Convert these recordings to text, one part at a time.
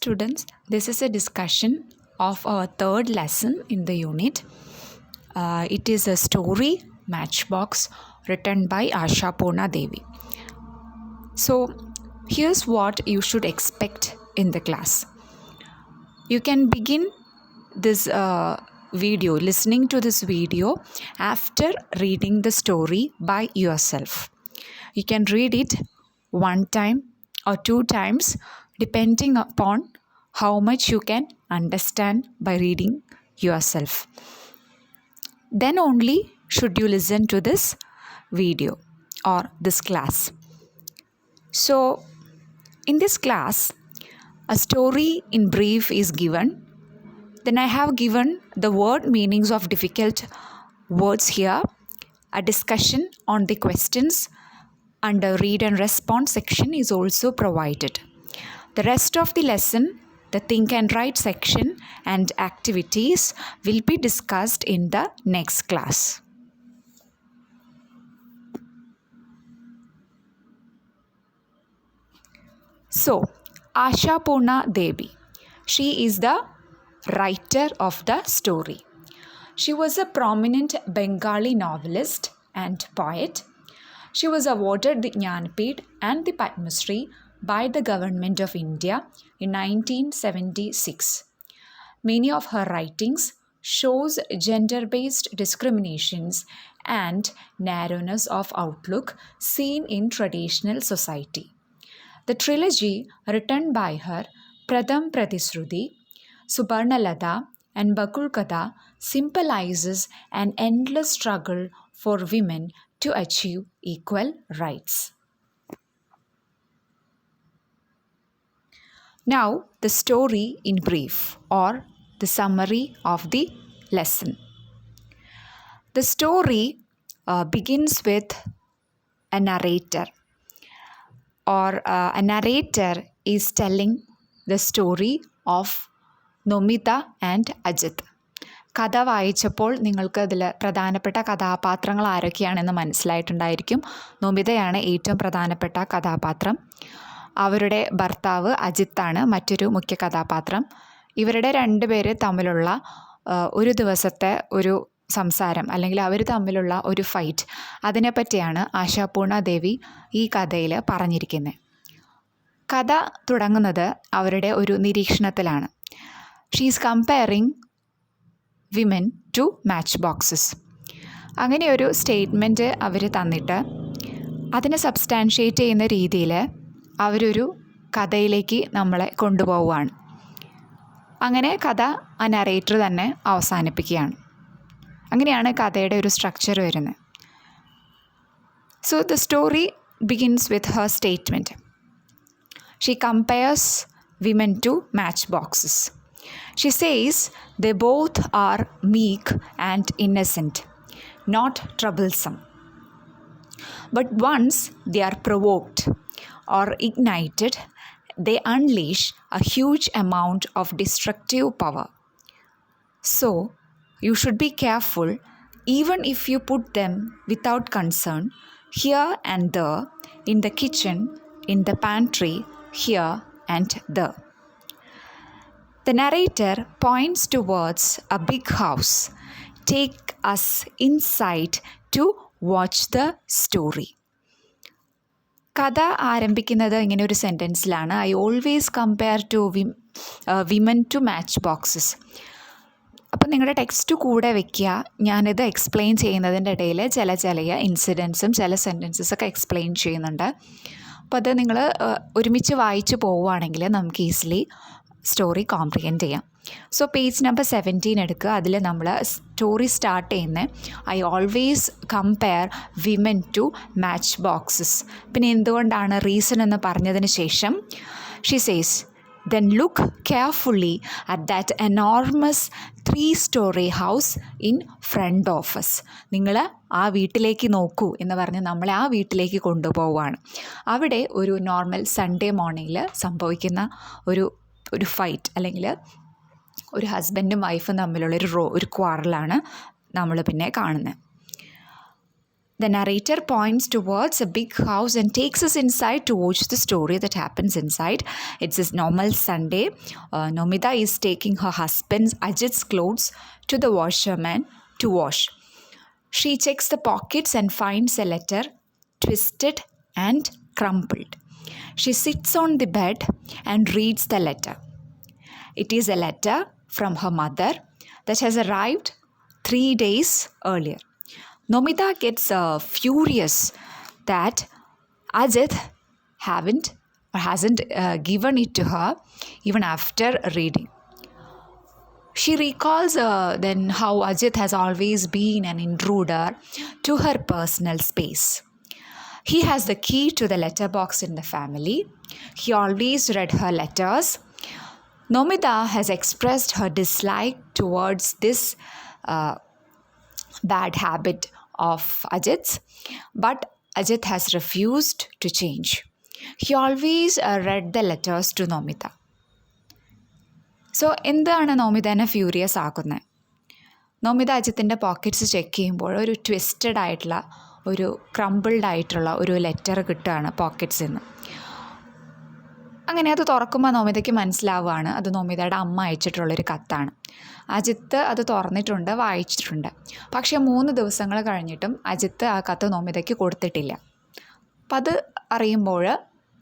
students, this is a discussion of our third lesson in the unit. It is a story, Matchbox, written by Ashapurna Devi. So, here's what you should expect in the class. You can begin this video, listening to this video after reading the story by yourself. You can read it one time or two times depending upon how much you can understand by reading yourself. Then only should you listen to this video or this class. So, in this class, a story in brief is given. Then I have given the word meanings of difficult words here, a discussion on the questions under read and response section is also provided. The rest of the lesson, the think and write section and activities will be discussed in the next class. So, Ashapurna Devi, she is the writer of the story. She was a prominent Bengali novelist and poet. She was awarded the Jnanpith and the Padma Shri by the Government of India in 1976. Many of her writings shows gender-based discriminations and narrowness of outlook seen in traditional society. The trilogy written by her, Pradham Pratisruti, Subarnalata and Bakul Katha symbolizes an endless struggle for women to achieve equal rights. Now, the story in brief or the summary of the lesson. The story begins with a narrator, or a narrator is telling the story of Nomita and Ajit. കഥ വായിച്ചപ്പോൾ നിങ്ങൾക്ക് അതിൽ പ്രധാനപ്പെട്ട കഥാപാത്രങ്ങൾ ആരൊക്കെയാണെന്ന് മനസ്സിലായിട്ടുണ്ടായിരിക്കും. നൊമിതയാണ് ഏറ്റവും പ്രധാനപ്പെട്ട കഥാപാത്രം. അവരുടെ ഭർത്താവ് അജിത്താണ് മറ്റൊരു മുഖ്യ കഥാപാത്രം. ഇവരുടെ രണ്ടുപേര് തമ്മിലുള്ള ഒരു ദിവസത്തെ ഒരു സംസാരം അല്ലെങ്കിൽ അവർ തമ്മിലുള്ള ഒരു ഫൈറ്റ്, അതിനെപ്പറ്റിയാണ് ആശാപൂർണ ദേവി ഈ കഥയിൽ പറഞ്ഞിരിക്കുന്നത്. കഥ തുടങ്ങുന്നത് അവരുടെ ഒരു നിരീക്ഷണത്തിലാണ്. She is comparing women to match boxes. അങ്ങനെ ഒരു സ്റ്റേറ്റ്മെൻറ്റ് അവർ തന്നിട്ട് അതിനെ സബ്സ്റ്റാൻഷ്യേറ്റ് ചെയ്യുന്ന രീതിയിൽ അവരൊരു കഥയിലേക്ക് നമ്മളെ കൊണ്ടുപോവുകയാണ്. അങ്ങനെ കഥ ആ നറേറ്റർ തന്നെ അവസാനിപ്പിക്കുകയാണ്. അങ്ങനെയാണ് കഥയുടെ ഒരു സ്ട്രക്ചർ വരുന്നത്. So the story begins with her statement. She compares women to match boxes. She says they both are meek and innocent, not troublesome. But once they are provoked or ignited, they unleash a huge amount of destructive power. So, you should be careful even if you put them without concern here and there, in the kitchen, in the pantry, here and there. The narrator points towards a big house. Take us inside to watch the story. കഥ ആരംഭിക്കുന്നത് ഇങ്ങനെ ഒരു സെൻറ്റൻസിലാണ്. I always compare two women to match boxes. അപ്പോൾ നിങ്ങളുടെ text കൂടെ വയ്ക്കുക. ഞാനിത് എക്സ്പ്ലെയിൻ ചെയ്യുന്നതിൻ്റെ ഇടയിൽ ചില ഇൻസിഡൻസും ചില സെൻറ്റൻസസൊക്കെ എക്സ്പ്ലെയിൻ ചെയ്യുന്നുണ്ട്. അപ്പോൾ അത് നിങ്ങൾ ഒരുമിച്ച് വായിച്ച് പോവുകയാണെങ്കിൽ നമുക്ക് ഈസിലി സ്റ്റോറി കോംപ്രിഹെൻഡ് ചെയ്യാം. സോ പേജ് നമ്പർ 17 എടുക്കുക. അതിൽ നമ്മൾ സ്റ്റോറി സ്റ്റാർട്ട് ചെയ്യുന്നത് I always compare women to match boxes. പിന്നെ എന്തുകൊണ്ടാണ് റീസൺ എന്ന് പറഞ്ഞതിന് ശേഷം she says then look carefully at that enormous 3-story house in front of us. നിങ്ങൾ ആ വീട്ടിലേക്ക് നോക്കൂ എന്ന് പറഞ്ഞ് നമ്മളെ ആ വീട്ടിലേക്ക് കൊണ്ടുപോവുകയാണ്. അവിടെ ഒരു നോർമൽ സൺഡേ മോർണിംഗിൽ സംഭവിക്കുന്ന ഒരു ഫൈറ്റ് അല്ലെങ്കിൽ ഒരു ഹസ്ബൻഡും വൈഫും തമ്മിലുള്ള ഒരു ക്വാറലാണ് നമ്മൾ പിന്നെ കാണുന്നത്. The narrator points towards a big house and takes us inside to watch the story that happens inside. It's a normal Sunday. Nomita is taking her husband Ajit's clothes to the washerman to wash. She checks the pockets and finds a letter twisted and crumpled. She sits on the bed and reads the letter. It is a letter from her mother that has arrived 3 days earlier. Nomita gets furious that Ajit hasn't given it to her even after reading. She recalls then how Ajit has always been an intruder to her personal space. He has the key to the letterbox in the family. He always read her letters. Nomita has expressed her dislike towards this bad habit of Ajit's, but Ajit has refused to change. He always read the letters to Nomita. So എന്താണ് നോമിതനെ furious ആക്കുന്നത്? Nomita അജിത്തിൻ്റെ pockets check ചെയ്യുമ്പോൾ ഒരു twisted ആയിട്ടുള്ള ഒരു crumbled ആയിട്ടുള്ള ഒരു letter കിട്ടുകയാണ് പോക്കറ്റ്സിൽ നിന്ന്. അങ്ങനെ അത് തുറക്കുമ്പോൾ നോമിതയ്ക്ക് മനസ്സിലാവുകയാണ് അത് നോമിതയുടെ അമ്മ അയച്ചിട്ടുള്ളൊരു കത്താണ്. അജിത്ത് അത് തുറന്നിട്ടുണ്ട്, വായിച്ചിട്ടുണ്ട്. പക്ഷേ 3 ദിവസങ്ങൾ കഴിഞ്ഞിട്ടും അജിത്ത് ആ കത്ത് നോമിതയ്ക്ക് കൊടുത്തിട്ടില്ല. അപ്പം അത് അറിയുമ്പോൾ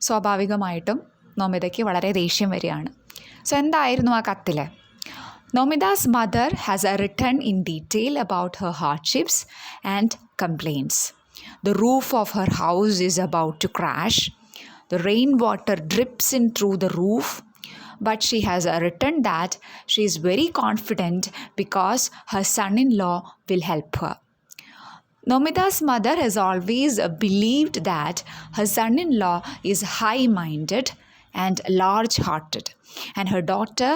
സ്വാഭാവികമായിട്ടും നോമിതയ്ക്ക് വളരെ ദേഷ്യം വരികയാണ്. സോ എന്തായിരുന്നു ആ കത്തിൽ? Nomita's mother has written in detail about her hardships and complaints. The roof of her house is about to crash. The rainwater drips in through the roof. But she has written that she is very confident because her son-in-law will help her. Nomita's mother has always believed that her son-in-law is high-minded and large-hearted, and her daughter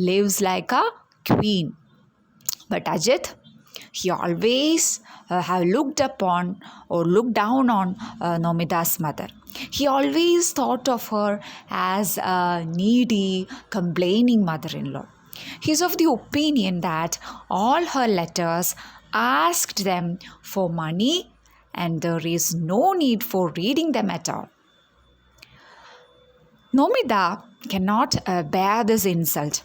lives like a queen. But Ajit, he always have looked down on Nomita's mother. He always thought of her as a needy, complaining mother-in-law. He is of the opinion that all her letters asked them for money and there is no need for reading them at all. Nomita cannot bear this insult.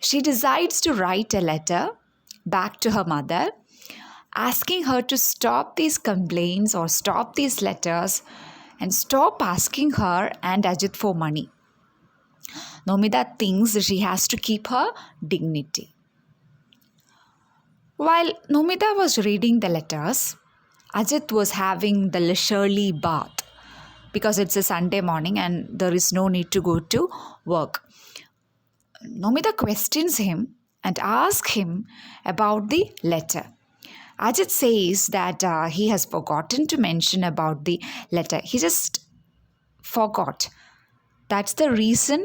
She decides to write a letter back to her mother, asking her to stop these complaints or stop these letters and stop asking her and Ajit for money. Nomita thinks she has to keep her dignity. While Nomita was reading the letters, Ajit was having the leisurely bath because it's a Sunday morning and there is no need to go to work. Nomita questions him and asks him about the letter. Ajit says that he has forgotten to mention about the letter. He just forgot. That's the reason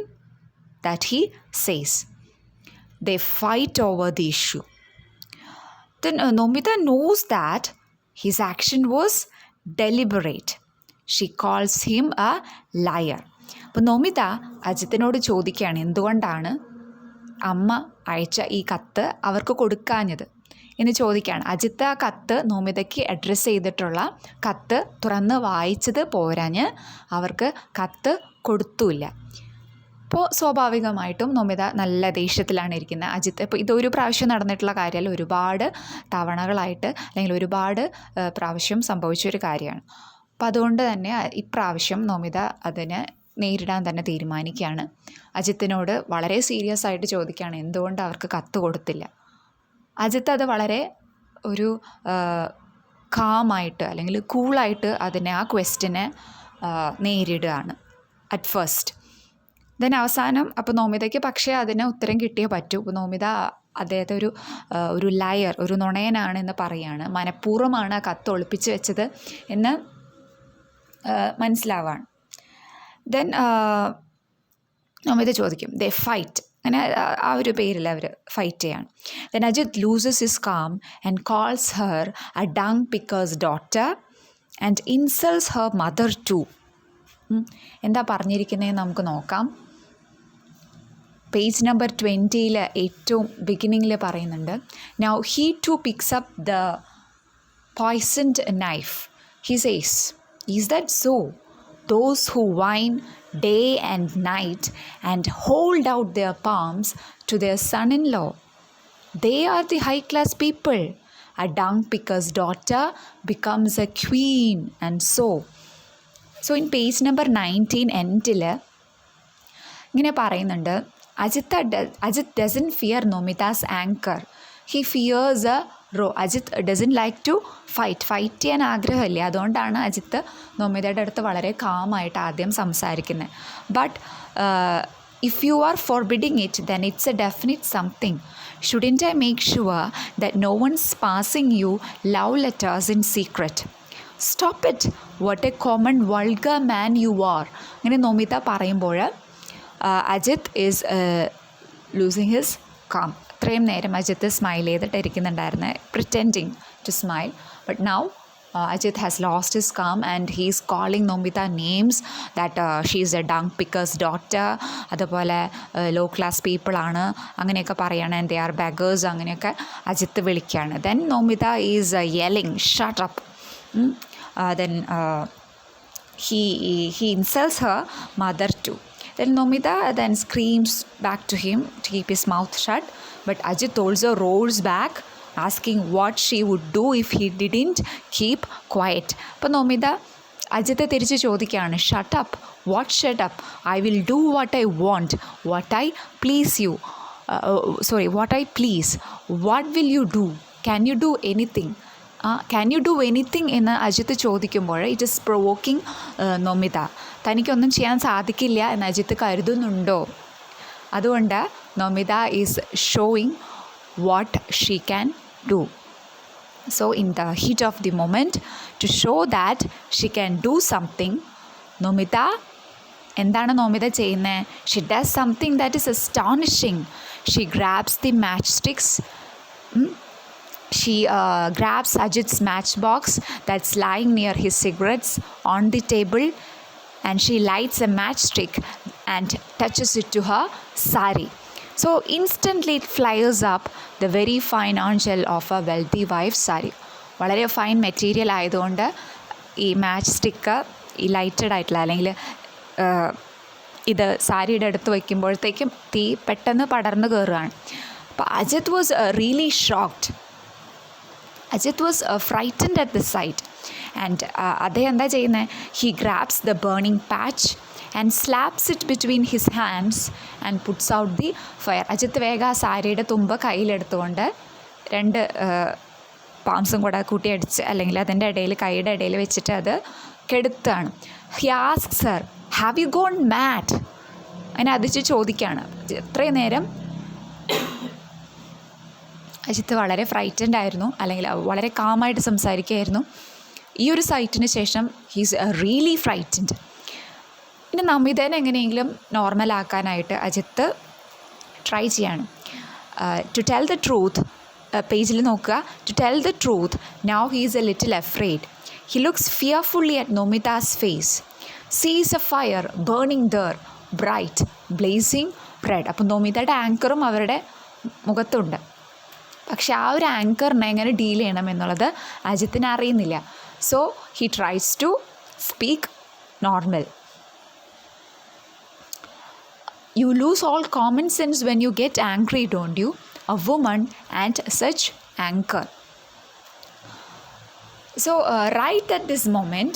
that he says. They fight over the issue. Then Nomita knows that his action was deliberate. She calls him a liar. അപ്പോൾ നോമിത അജിത്തിനോട് ചോദിക്കുകയാണ് എന്തുകൊണ്ടാണ് അമ്മ അയച്ച ഈ കത്ത് അവർക്ക് കൊടുക്കാഞ്ഞത് എന്ന് ചോദിക്കുകയാണ്. അജിത്ത് ആ കത്ത് നോമിതയ്ക്ക് അഡ്രസ്സ് ചെയ്തിട്ടുള്ള കത്ത് തുറന്ന് വായിച്ചത് പോരാഞ്ഞ് അവർക്ക് കത്ത് കൊടുത്തുമില്ല. അപ്പോൾ സ്വാഭാവികമായിട്ടും നോമിത നല്ല ദേഷ്യത്തിലാണ് ഇരിക്കുന്നത്. അജിത്ത് ഇപ്പോൾ ഇതൊരു പ്രാവശ്യം നടന്നിട്ടുള്ള കാര്യമല്ല, ഒരുപാട് തവണകളായിട്ട് അല്ലെങ്കിൽ ഒരുപാട് പ്രാവശ്യം സംഭവിച്ചൊരു കാര്യമാണ്. അപ്പോൾ അതുകൊണ്ട് തന്നെ ഇപ്രാവശ്യം നോമിത അതിനെ നേരിടാൻ തന്നെ തീരുമാനിക്കുകയാണ്. അജിത്തിനോട് വളരെ സീരിയസ് ആയിട്ട് ചോദിക്കുകയാണ് എന്തുകൊണ്ട് അവർക്ക് കത്ത് കൊടുത്തില്ല. അജിത്ത് അത് വളരെ ഒരു കാമായിട്ട് അല്ലെങ്കിൽ കൂളായിട്ട് അതിനെ ആ ക്വസ്റ്റ്യനെ നേരിടുകയാണ് അറ്റ് ഫസ്റ്റ്. ദെൻ അവസാനം അപ്പോൾ നോമിതയ്ക്ക് പക്ഷേ അതിന് ഉത്തരം കിട്ടിയേ പറ്റൂ. അപ്പോൾ നോമിത അദ്ദേഹത്തെ ഒരു ലയർ, ഒരു നുണയനാണ് എന്ന് പറയുകയാണ്. മനഃപൂർവ്വമാണ് ആ കത്ത് ഒളിപ്പിച്ച് വെച്ചത് എന്ന് മനസ്സിലാവാണ്. ദെൻ നോമിത ചോദിക്കും ദേ ഫൈറ്റ്, അങ്ങനെ ആ ഒരു പേരിൽ അവർ ഫൈറ്റ് ചെയ്യാണ്. Then Ajit loses his calm and calls her a dung pickers daughter and insults her mother too. എന്താ പറഞ്ഞിരിക്കുന്നതെന്ന് നമുക്ക് നോക്കാം. പേജ് നമ്പർ 20 ഏറ്റവും ബിഗിനിങ്ങിൽ പറയുന്നുണ്ട്, now he to picks up the poisoned knife. He says, "Is that so? Those who whine day and night and hold out their palms to their son-in-law, they are the high-class people. A dung picker's daughter becomes a queen," and so. So in page number 19 എൻഡിൽ ഇങ്ങനെ പറയുന്നുണ്ട്, Ajith doesn't fear Nomita's anger. He fears a row. Ajith doesn't like to fight ചെയ്യാൻ ആഗ്രഹമില്ല. അതുകൊണ്ടാണ് അജിത്ത് നോമിതയുടെ അടുത്ത് വളരെ കാമായിട്ട് ആദ്യം സംസാരിക്കുന്നത്. But if you are forbidding it, then it's a definite something. Shouldn't I make sure that no one's passing you love letters in secret? Stop it. What a common vulgar man you are. അങ്ങനെ നോമിത പറയുമ്പോൾ Ajith is losing his calm. ഇത്രയും നേരം Ajith smile ചെയ്തിട്ടിരിക്കുന്നുണ്ടായിരുന്നു, pretending to smile. But now Ajit has lost his calm and he is calling Nomita names that she is a dung picker's daughter, അതുപോലെ low class people ആണ് അങ്ങനെയൊക്കെ പറയാണ്, and they are beggars അങ്ങനെയൊക്കെ അജിത്ത് വിളിക്കുകയാണ്. Then Nomita is yelling, "Shut up." Then he insults her mother too. Then Nomita then screams back to him to keep his mouth shut, but Ajit also rolls back asking what she would do if he didn't keep quiet. അപ്പോൾ നോമിത അജിത്തെ തിരിച്ച് ചോദിക്കുകയാണ്, "shut up? What shut up? I will do what I want, what I please you what I please. What will you do? Can you do anything? Can you do anything?" എന്ന് അജിത്ത് ചോദിക്കുമ്പോൾ it is provoking Nomita. തനിക്കൊന്നും ചെയ്യാൻ സാധിക്കില്ല എന്ന് അജിത്ത് കരുതുന്നുണ്ടോ? അതുകൊണ്ട് Nomita is showing what she can do. So in the heat of the moment, to show that she can do something, Nomita എന്താണ് നോമിത ചെയ്യുന്നത്? She does something that is astonishing. She grabs the matchsticks. She grabs Ajit's matchbox that's lying near his cigarettes on the table, and she lights a matchstick and touches it to her sari. So instantly it flares up the very fine angel of a wealthy wife's sari. വളരെ fine material ആയതുകൊണ്ട് ഈ match stick ഈ lighted ആയിട്ടുള്ള അല്ലെങ്കിൽ ഇത് സാരിയുടെ അടുത്ത് വയ്ക്കുമ്പോഴത്തേക്കും തീ പെട്ടെന്ന് പടർന്നു കയറുകയാണ്. അപ്പോൾ Ajith was really shocked. Ajith was frightened at the sight. And അദ്ദേഹം എന്താ ചെയ്യുന്നത്? He grabs the burning patch and slaps it between his hands and puts out the fire. Ajith വേഗം ആ സാരിയുടെ തുമ്പ് കയ്യിലെടുത്തുകൊണ്ട് രണ്ട് പാംസും കൂടെ കൂട്ടിയടിച്ച് അല്ലെങ്കിൽ അതിൻ്റെ ഇടയിൽ കൈയുടെ ഇടയിൽ വെച്ചിട്ട് അത് കെടുത്താണ്. He asks her, "have you gone mad?" അതിനെ അതിച്ച് ചോദിക്കുകയാണ്. ഇത്രയും നേരം അജിത്ത് വളരെ ഫ്രൈറ്റൻഡ് ആയിരുന്നു, അല്ലെങ്കിൽ വളരെ കാമായിട്ട് സംസാരിക്കുകയായിരുന്നു. ഈ ഒരു സൈറ്റിന് ശേഷം ഹീസ് റിയലി ഫ്രൈറ്റൻഡ്. ഇനി നമിതേനെ എങ്ങനെയെങ്കിലും നോർമലാക്കാനായിട്ട് അജിത്ത് ട്രൈ ചെയ്യാണ്. ടു ടെൽ ദ ട്രൂത്ത്, പേജിൽ നോക്കുക. To tell the truth, now he is a little afraid. He looks fearfully at Nomita's face. Sees a fire burning there, bright blazing red. അപ്പം നോമിതയുടെ ആങ്കറും അവരുടെ മുഖത്തുണ്ട്. പക്ഷെ ആ ഒരു ആങ്കറിനെ എങ്ങനെ ഡീൽ ചെയ്യണം എന്നുള്ളത് അജിത്തിന് അറിയുന്നില്ല. So he tries to speak normal. "You lose all common sense when you get angry, don't you? A woman and such anger." So right at this moment,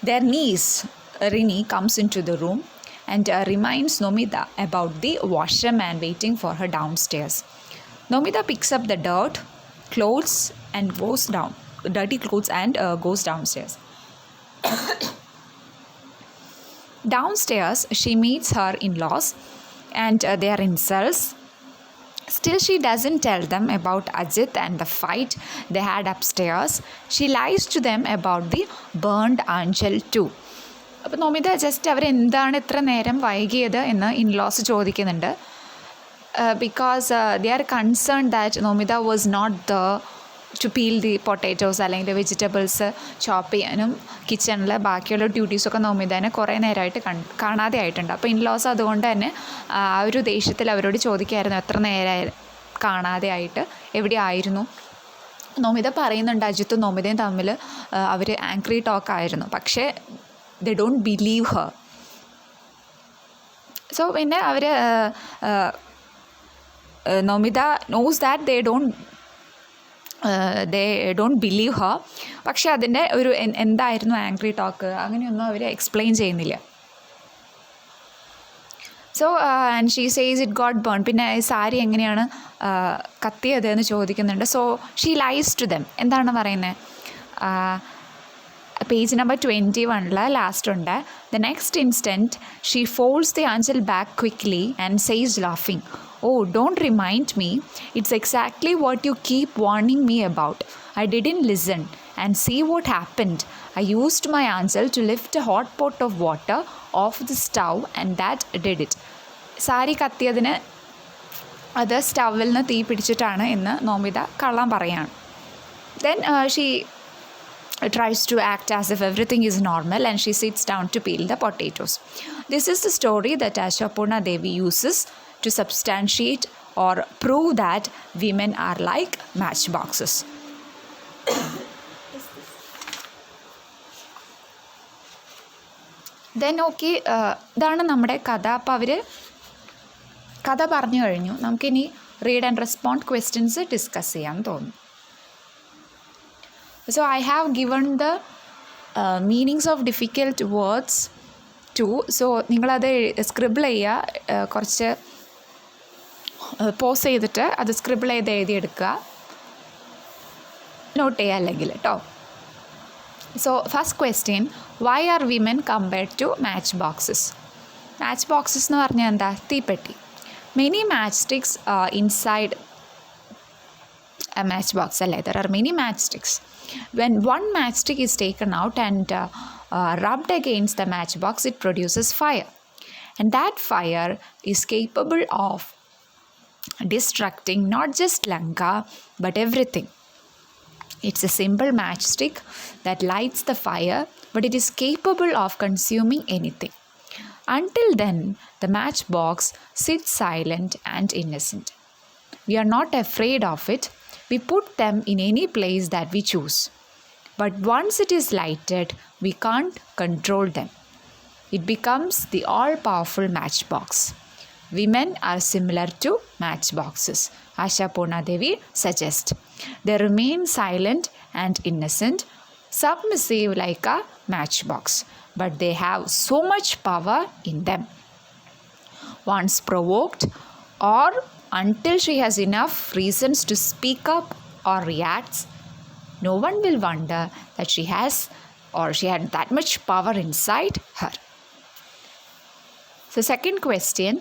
their niece Rini comes into the room and reminds Nomita about the washerman waiting for her downstairs. Nomita picks up the dirty clothes and goes downstairs. Downstairs, she meets her in-laws and their insults. Still, she doesn't tell them about Ajit and the fight they had upstairs. She lies to them about the burned angel too. അപ്പോൾ Nomita just അവരെന്താണ് ഇത്ര നേരം വൈകിയത് എന്ന് in-laws ചോദിക്കുന്നുണ്ട്. Because they are concern that Nomita was not the to peel the potatoes അല്ലെങ്കിൽ vegetables chop ചെയ്യാനും കിച്ചണിൽ ബാക്കിയുള്ള ഡ്യൂട്ടീസൊക്കെ നോമിതേനെ കുറേ നേരമായിട്ട് കാണാതെ ആയിട്ടുണ്ട്. അപ്പോൾ ഇൻലോസ് അതുകൊണ്ട് തന്നെ ആ ഒരു ദേഷ്യത്തിൽ അവരോട് ചോദിക്കായിരുന്നു, എത്ര നേരമായി കാണാതെ ആയിട്ട്, എവിടെ ആയിരുന്നു നോമിത പറയുന്നുണ്ട് അജിത്തും നോമിതയും തമ്മിൽ അവർ ആങ്ക്രി ടോക്ക് ആയിരുന്നു, പക്ഷേ they don't believe her. So പിന്നെ അവർ Nomita knows that they don't believe her. പക്ഷേ അതിൻ്റെ ഒരു എന്തായിരുന്നു ആങ്ക്രി ടോക്ക് അങ്ങനെയൊന്നും അവർ എക്സ്പ്ലെയിൻ ചെയ്യുന്നില്ല. So and she says it got burn. പിന്നെ സാരി എങ്ങനെയാണ് കത്തിയത് എന്ന് ചോദിക്കുന്നുണ്ട്. So she lies to them. എന്താണ് പറയുന്നത്? പേജ് നമ്പർ 21 ലാസ്റ്റ് ഉണ്ട്. The next instant she folds the anchal back quickly and says ലാഫിങ്, "Oh, don't remind me. It's exactly what you keep warning me about. I didn't listen. And see what happened. I used my answer to lift a hot pot of water off the stove and that did it." Sari കത്തിയതിന് അത് സ്റ്റൗവിൽ നിന്ന് തീ പിടിച്ചിട്ടാണ് എന്ന് നോമിത കള്ളം പറയാണ്. Then she tries to act as if everything is normal and she sits down to peel the potatoes. This is the story that Ashapurna Devi uses to substantiate or prove that women are like matchboxes. Then okay, ഇതാണ് നമ്മുടെ കഥ. അപ്പോൾ അവർ കഥ പറഞ്ഞു കഴിഞ്ഞു. നമുക്കിനി read and respond questions discuss ചെയ്യാൻ തോന്നുന്നു. So I have given the meanings of difficult words too. So നിങ്ങളത് സ്ക്രിബിൾ ചെയ്യുക, കുറച്ച് പോസ് ചെയ്തിട്ട് അത് സ്ക്രിബിൾ ചെയ്ത് എഴുതിയെടുക്കുക, നോട്ട് ചെയ്യുക അല്ലെങ്കിൽ കേട്ടോ. So first question, why are women compared to match boxes? Match boxes എന്ന് പറഞ്ഞാൽ എന്താ? തീപ്പെട്ടി. Many match sticks inside a matchbox. There are many matchsticks. When one matchstick is taken out and rubbed against the matchbox, it produces fire, and that fire is capable of destructing not just Lanka but everything. It's a simple matchstick that lights the fire, but it is capable of consuming anything. Until then, the matchbox sits silent and innocent. We are not afraid of it. We put them in any place that we choose. But once it is lighted, we can't control them. It becomes the all-powerful matchbox. Women are similar to matchboxes, Ashapurna Devi suggests. They remain silent and innocent, submissive like a matchbox, but they have so much power in them. Once provoked, or until she has enough reasons to speak up or reacts, no one will wonder that she had that much power inside her. So second question,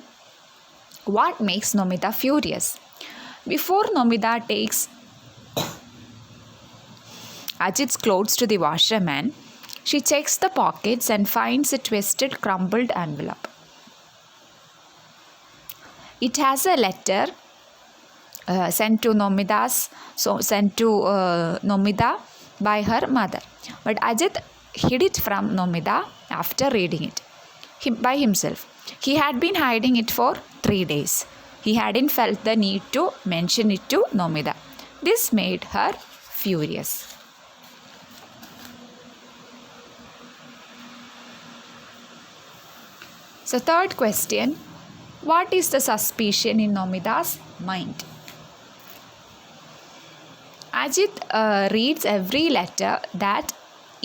what makes Nomita furious? Before Nomita takes Ajit's clothes to the washerman, she checks the pockets and finds a twisted, crumpled envelope. It has a letter sent to Nomita by her mother. But Ajit hid it from Nomita after reading it by himself. He had been hiding it for 3 days. He hadn't felt the need to mention it to Nomita. This made her furious. So third question, what is the suspicion in Nomita's mind? Ajit reads every letter that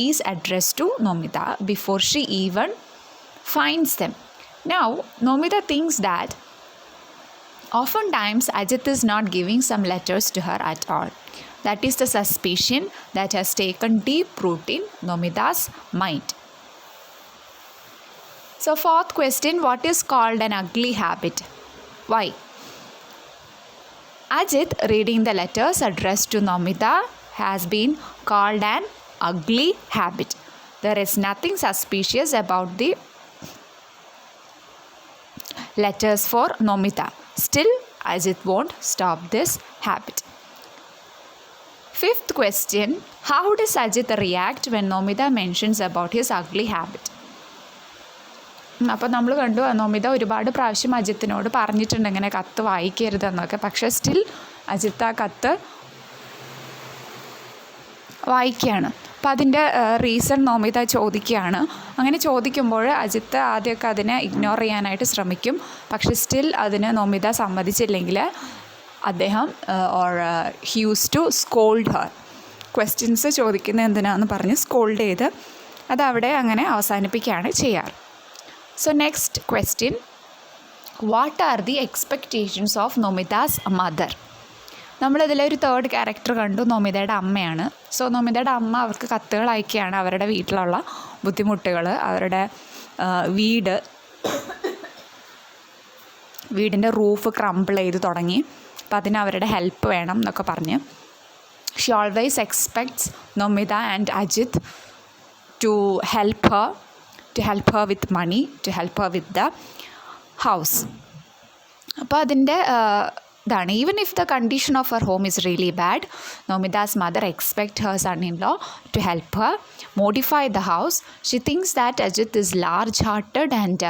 is addressed to Nomita before she even finds them. Now, Nomita thinks that oftentimes Ajit is not giving some letters to her at all. That is the suspicion that has taken deep root in Nomita's mind. So fourth question, what is called an ugly habit? Why? Ajit reading the letters addressed to Nomita has been called an ugly habit. There is nothing suspicious about the letters for Nomita. Still, Ajit won't stop this habit. Fifth question, how does Ajit react when Nomita mentions about his ugly habit? അപ്പോൾ നമ്മൾ കണ്ടു നോമിത ഒരുപാട് പ്രാവശ്യം അജിത്തിനോട് പറഞ്ഞിട്ടുണ്ട് ഇങ്ങനെ കത്ത് വായിക്കരുതെന്നൊക്കെ. പക്ഷേ still Ajith ആ കത്ത് വായിക്കുകയാണ്. അപ്പോൾ അതിൻ്റെ റീസൺ നോമിത ചോദിക്കുകയാണ്. അങ്ങനെ ചോദിക്കുമ്പോൾ അജിത്ത് ആദ്യമൊക്കെ അതിനെ ഇഗ്നോർ ചെയ്യാനായിട്ട് ശ്രമിക്കും. പക്ഷെ സ്റ്റിൽ അതിന് നോമിത സമ്മതിച്ചില്ലെങ്കിൽ അദ്ദേഹം he use to scold her. Questions ചോദിക്കുന്നത് എന്തിനാന്ന് പറഞ്ഞ് സ്കോൾഡ് ചെയ്ത് അതവിടെ അങ്ങനെ അവസാനിപ്പിക്കുകയാണ് ചെയ്യാറ്. So next question, what are the expectations of Nomita's mother? നമ്മളിതിലൊരു തേർഡ് ക്യാരക്ടർ കണ്ടു, നൊമിതയുടെ അമ്മയാണ്. സോ നൊമിതയുടെ അമ്മ അവർക്ക് കത്തുകൾ അയക്കുകയാണ് അവരുടെ വീട്ടിലുള്ള ബുദ്ധിമുട്ടുകൾ, അവരുടെ വീടിൻ്റെ റൂഫ് ക്രംബിൾ ചെയ്ത് തുടങ്ങി, അപ്പം അതിന് അവരുടെ ഹെൽപ്പ് വേണം എന്നൊക്കെ പറഞ്ഞ്. She always expects Nomita and Ajith to help her with money, to help her with the house. അപ്പോൾ അതിൻ്റെ ഇതാണ്, even if the condition of her home is really bad, Nomita's mother expect her son in law to help her modify the house. She thinks that Ajit is large-hearted and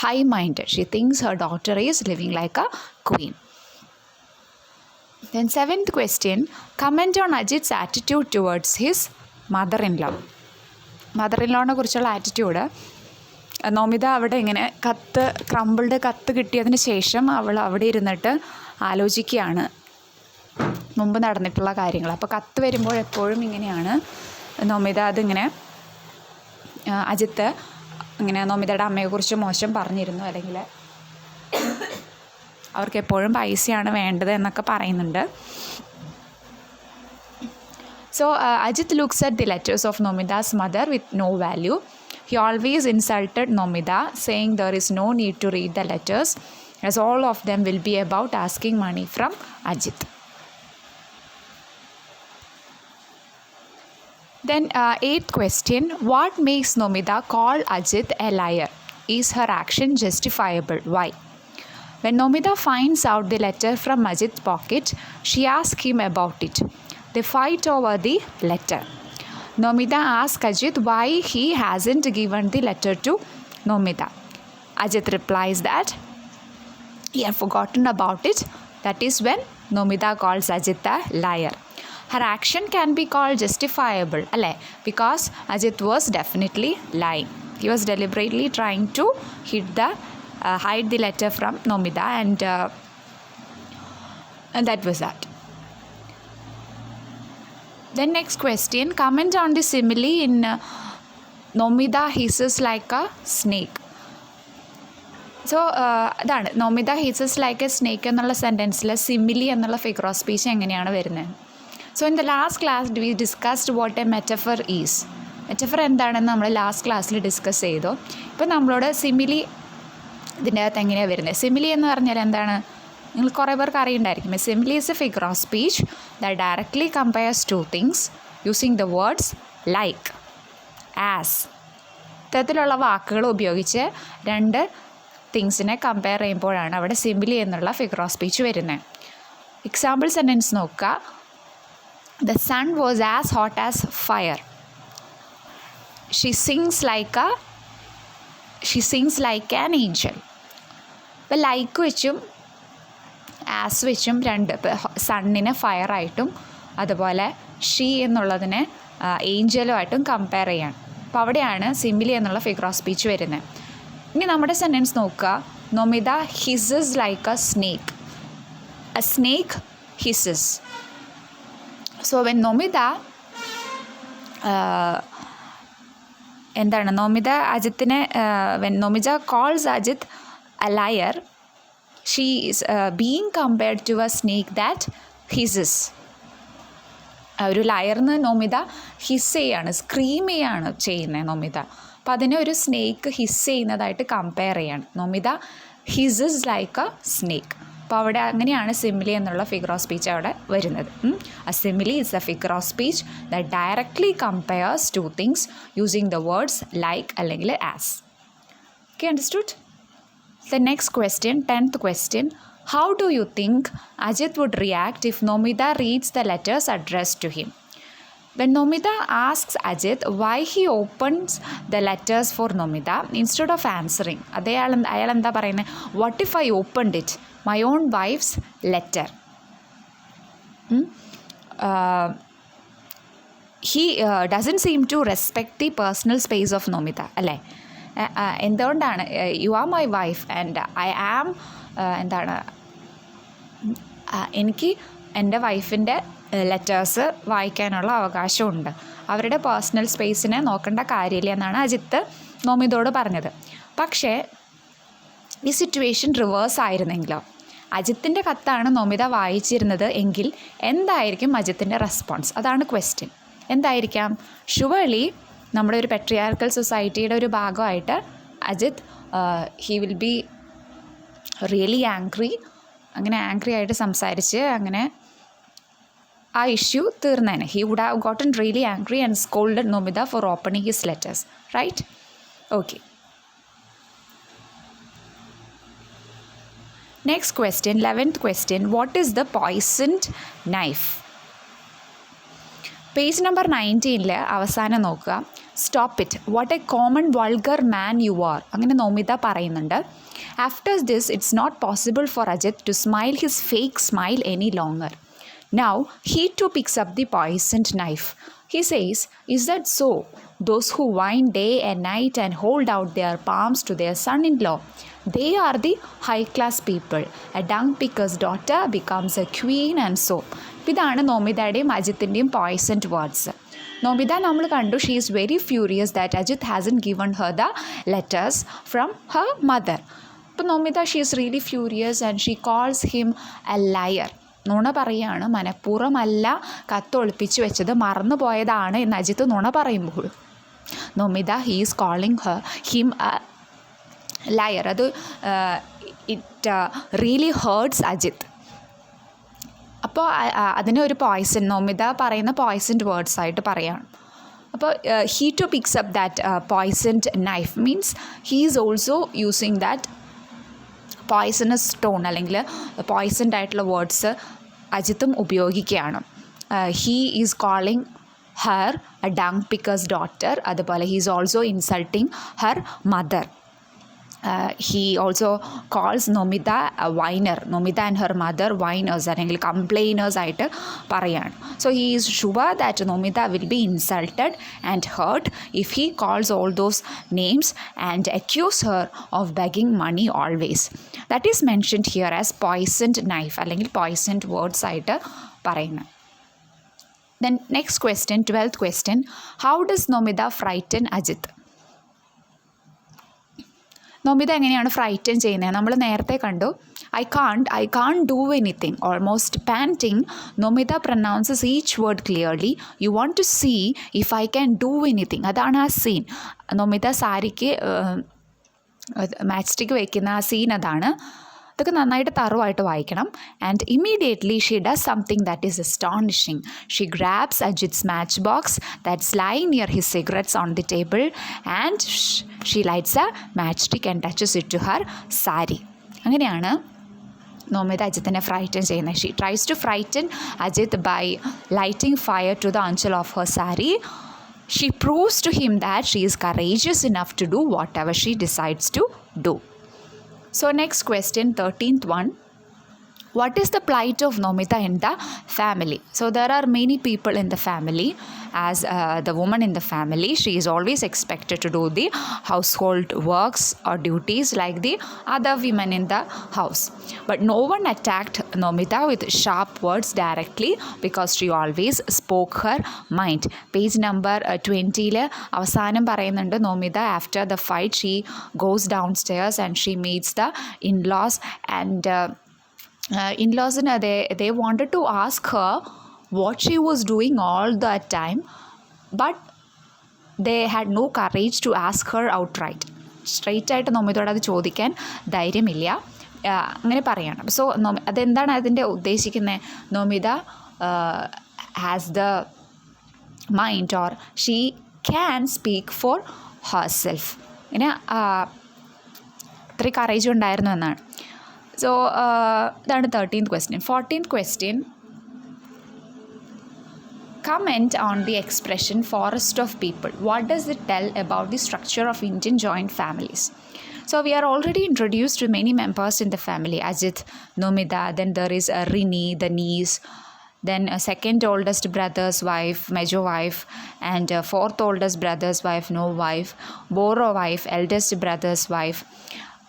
high-minded. She thinks her daughter is living like a queen. Then 7th question, comment on Ajit's attitude towards his mother-in-law. മദർ-ഇൻ-ലോനെ കുറിച്ചുള്ള attitude. Nomita അവിടെ ഇങ്ങനെ crumbled കത്ത് കിട്ടിയതിന് ശേഷം അവൾ അവിടെ ഇരുന്നിട്ട് ആലോചിക്കുകയാണ് മുമ്പ് നടന്നിട്ടുള്ള കാര്യങ്ങൾ. അപ്പോൾ കത്ത് വരുമ്പോൾ എപ്പോഴും ഇങ്ങനെയാണ് നൊമിത അതിങ്ങനെ അജിത്ത് ഇങ്ങനെ നൊമിതയുടെ അമ്മയെക്കുറിച്ച് മോശം പറഞ്ഞിരുന്നു, അല്ലെങ്കിൽ അവർക്ക് എപ്പോഴും പൈസയാണ് വേണ്ടത് എന്നൊക്കെ പറയുന്നുണ്ട്. So Ajit looks at the letters of Nomida's mother with no value. He always insulted Nomida, saying there is no need to read the letters as all of them will be about asking money from Ajit. Then 8th question, what makes Nomida call Ajit a liar? Is her action justifiable? Why? When Nomida finds out the letter from Ajit's pocket, she asks him about it. They fight over the letter. Nomida asks Ajit why he hasn't given the letter to Nomida. Ajit replies that he had forgotten about it. That is when Nomida calls Ajit a liar. Her action can be called justifiable, because Ajit was definitely lying. He was deliberately trying to hide the letter from Nomida, and that was that. Then next question, comment on the simile in Nomida hisses like a snake. So അതാണ് Nomita hisses like a snake എന്നുള്ള സെൻറ്റൻസിൽ simile എന്നുള്ള figure of speech എങ്ങനെയാണ് വരുന്നത്. So in the last class we discussed what A metaphor is. Metaphor എന്താണെന്ന് നമ്മൾ last ക്ലാസ്സിൽ discuss ചെയ്തു. ഇപ്പം നമ്മളോട് സിമിലി ഇതിൻ്റെ അകത്ത് എങ്ങനെയാണ് വരുന്നത്. സിമിലി എന്ന് പറഞ്ഞാൽ എന്താണ്, നിങ്ങൾ കുറേ പേർക്ക് അറിയുണ്ടായിരിക്കും. Simile is a figure of speech that directly compares two things using the words like, as ഇത്തരത്തിലുള്ള വാക്കുകൾ ഉപയോഗിച്ച് രണ്ട് തിങ്സിനെ കമ്പയർ ചെയ്യുമ്പോഴാണ് അവിടെ സിമിലി എന്നുള്ള ഫിഗർ ഓഫ് സ്പീച്ച് വരുന്നത്. എക്സാമ്പിൾ സെൻറ്റൻസ് നോക്കുക. The sun was as hot as fire. She sings like an angel. ഇപ്പോൾ ലൈക്ക് വെച്ചും ആസ് വെച്ചും രണ്ട്, സണ്ണിനെ ഫയറായിട്ടും അതുപോലെ ഷീ എന്നുള്ളതിനെ ഏഞ്ചലുമായിട്ടും കമ്പയർ ചെയ്യാണ്. അപ്പോൾ അവിടെയാണ് സിമിലി എന്നുള്ള ഫിഗർ ഓഫ് സ്പീച്ച് വരുന്നത്. ഇനി നമ്മുടെ സെൻറ്റൻസ് നോക്കുക. Nomita hisses like a snake. A snake hisses. So when Nomita എന്താണ് നൊമിത അജിത്തിനെ when Nomita calls Ajith a liar, she is being compared to a snake that hisses. ഒരു ലയർന്ന് നൊമിത ഹിസ് ചെയ്യാണ്, സ്ക്രീം ചെയ്യാണ് ചെയ്യുന്നത് നൊമിത. അപ്പോൾ അതിനെ ഒരു സ്നേക്ക് ഹിസ് ചെയ്യുന്നതായിട്ട് കമ്പയർ ചെയ്യാണ്. Nomita hisses like a snake. അപ്പോൾ അവിടെ അങ്ങനെയാണ് സിമിലി എന്നുള്ള ഫിഗർ ഓഫ് സ്പീച്ച് അവിടെ വരുന്നത്. A simile is a figure of speech that directly compares two things using the words like അല്ലെങ്കിൽ as. Okay, understood? The next question, 10th question, how do you think Ajit would react if Nomida reads the letters addressed to him? When Nomida asks Ajit why he opens the letters for Nomida, instead of answering, അയാൾ എന്താ പറയുന്നത്, what if I opened it, my own wife's letter? he doesn't seem to respect the personal space of Nomita അല്ലേ? എന്തുകൊണ്ടാണ് you are my wife and I am എന്താണ് എനിക്ക് എൻ്റെ വൈഫിൻ്റെ letters വായിക്കാനുള്ള അവകാശമുണ്ട്, അവരുടെ പേഴ്സണൽ സ്പേസിനെ നോക്കേണ്ട കാര്യമില്ല എന്നാണ് അജിത്ത് നോമിതയോട് പറഞ്ഞത്. പക്ഷേ ഈ സിറ്റുവേഷൻ റിവേഴ്സ് ആയിരുന്നെങ്കിലോ, അജിത്തിൻ്റെ കത്താണ് നോമിത വായിച്ചിരുന്നത് എങ്കിൽ എന്തായിരിക്കും അജിത്തിൻ്റെ റെസ്പോൺസ്? അതാണ് ക്വസ്റ്റ്യൻ. എന്തായിരിക്കാം? ഷുവർലി നമ്മുടെ ഒരു പെട്രിയാർക്കൽ സൊസൈറ്റിയുടെ ഒരു ഭാഗമായിട്ട് Ajith he will be really angry. അങ്ങനെ ആംഗ്രി ആയിട്ട് സംസാരിച്ച് അങ്ങനെ ആ ഇഷ്യൂ തീർന്നേനെ. He would have gotten really angry and scolded Nomita for opening his letters, right? Okay. Next question, 11th question. What is the poisoned knife? Page number 19 അവസാനം നോക്കുക. Stop it, what a common vulgar man you are, അങ്ങനെ നോമിത പറയുന്നുണ്ട്. After this it's not possible for Ajith to smile his fake smile any longer. Now he to picks up the poisoned knife. He says, is that so? Those who whine day and night and hold out their palms to their son-in-law, they are the high-class people. A dung picker's daughter becomes a queen and so. ഇതാണ് നോമിതയുടെയും അജിത്തിൻ്റെയും poisoned words. Nomita നമ്മൾ കണ്ടു, she is very furious that Ajith hasn't given her the letters from her mother. അപ്പോൾ Nomita she is really furious and she calls him a liar. നുണ പറയുകയാണ്, മനഃപൂർവ്വമല്ല കത്തൊളിപ്പിച്ച് വെച്ചത്, മറന്നു പോയതാണ് എന്ന് അജിത്ത് നുണ പറയുമ്പോൾ Nomita he's calling him liar. അത് ഇറ്റ് റിയലി ഹേർട്സ് അജിത്ത്. അപ്പോൾ അതിനെ ഒരു പോയ്സൺ, നോമിത പറയുന്ന പോയ്സൺഡ് വേർഡ്സ് ആയിട്ട് പറയുകയാണ്. അപ്പോൾ he to picks up that poisoned knife means he is also using that poisonous tone അല്ലെങ്കിൽ പോയ്സൺഡ് ആയിട്ടുള്ള വേർഡ്സ് അജിത്തും ഉപയോഗിക്കുകയാണ്. He is calling her a dung pickers daughter. അതുപോലെ he is also insulting her mother. He also calls Nomita a whiner. Nomita and her mother whiners അല്ലെങ്കിൽ കംപ്ലൈനേഴ്സ് ആയിട്ട് പറയാണ്. So he is sure that Nomita will be insulted and hurt if he calls all those names and accuse her of begging money always. That is mentioned here as poisoned knife അല്ലെങ്കിൽ poisoned words ആയിട്ട് പറയുന്നത്. Then next question, 12th question. How does Nomita frighten Ajit? Nomita എങ്ങനെയാണ് frighten ചെയ്യുന്നത്? നമ്മൾ നേരത്തെ കണ്ടു, I can't do anything. Almost panting, Nomita pronounces each word clearly. You want to see if I can do anything. അതാണ് ആ scene. Nomita സാരിക്ക് match stick വയ്ക്കുന്ന ആ സീൻ അതാണ്. ഇതൊക്കെ നന്നായിട്ട് തറവായിട്ട് വായിക്കണം. And immediately she does something that is astonishing. She grabs Ajith's match box that's lying near his cigarettes on the table and she lights a match stick and touches it to her sari. അങ്ങനെയാണ് നോമിത അജിത്തിനെ frighten ചെയ്യുന്നത്. She tries to frighten Ajith by lighting fire to the anchal of her sari. She proves to him that she is courageous enough to do whatever she decides to do. So next question, 13th one. What is the plight of Nomita in the family? So there are many people in the family. As the woman in the family, she is always expected to do the household works or duties like the other women in the house. But no one attacked Nomita with sharp words directly because she always spoke her mind. Page number 20 അവസാനം പറയുന്നുണ്ട്, Nomita after the fight she goes downstairs and she meets the in-laws and in-laws they wanted to ask her what she was doing all that time, but they had no courage to ask her outright. Straight ആയിട്ട് നോമിതയോട് അത് ചോദിക്കാൻ ധൈര്യമില്ല. അങ്ങനെ പറയണം. So അതെന്താണ് അതിൻ്റെ ഉദ്ദേശിക്കുന്നത്? Nomita has the mind or she can speak four herself. ഇങ്ങനെ അത്ര കറേജ് ഉണ്ടായിരുന്നു എന്നാണ്. സോ ഇതാണ് 13th question. 14th question. Comment on the expression forest of people. What does it tell about the structure of Indian joint families? So we are already introduced to many members in the family. Ajit, Nomita, then there is Rini, the niece, then second oldest brother's wife, major wife, and fourth oldest brother's wife, no wife, borrow wife, eldest brother's wife.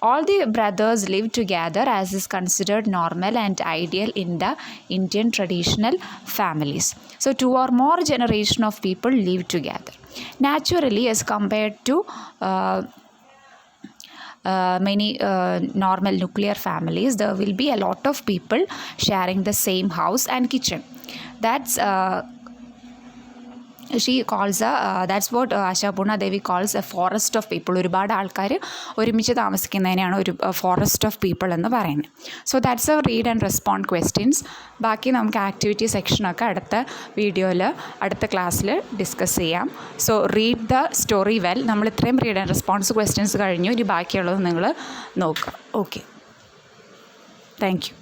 All the brothers live together as is considered normal and ideal in the Indian traditional families. So 2 or more generation of people live together. Naturally, as compared to many normal nuclear families, there will be a lot of people sharing the same house and kitchen. That's she calls that's what Ashapurna Devi calls a forest of people. ഒരുപാട് ആൾക്കാർ ഒരുമിച്ച് താമസിക്കുന്നതിനെയാണ് ഒരു forest of people എന്ന് പറയുന്നത്. So that's A read and respond questions. ബാക്കി നമുക്ക് activity സെക്ഷനൊക്കെ അടുത്ത വീഡിയോയിൽ അടുത്ത ക്ലാസ്സിൽ ഡിസ്കസ് ചെയ്യാം. So read the story well. നമ്മൾ ഇത്രയും റീഡ് ആൻഡ് റെസ്പോൺസ് ക്വസ്റ്റ്യൻസ് കഴിഞ്ഞു. ഇനി ബാക്കിയുള്ളത് നിങ്ങൾ നോക്കുക. Okay, thank you.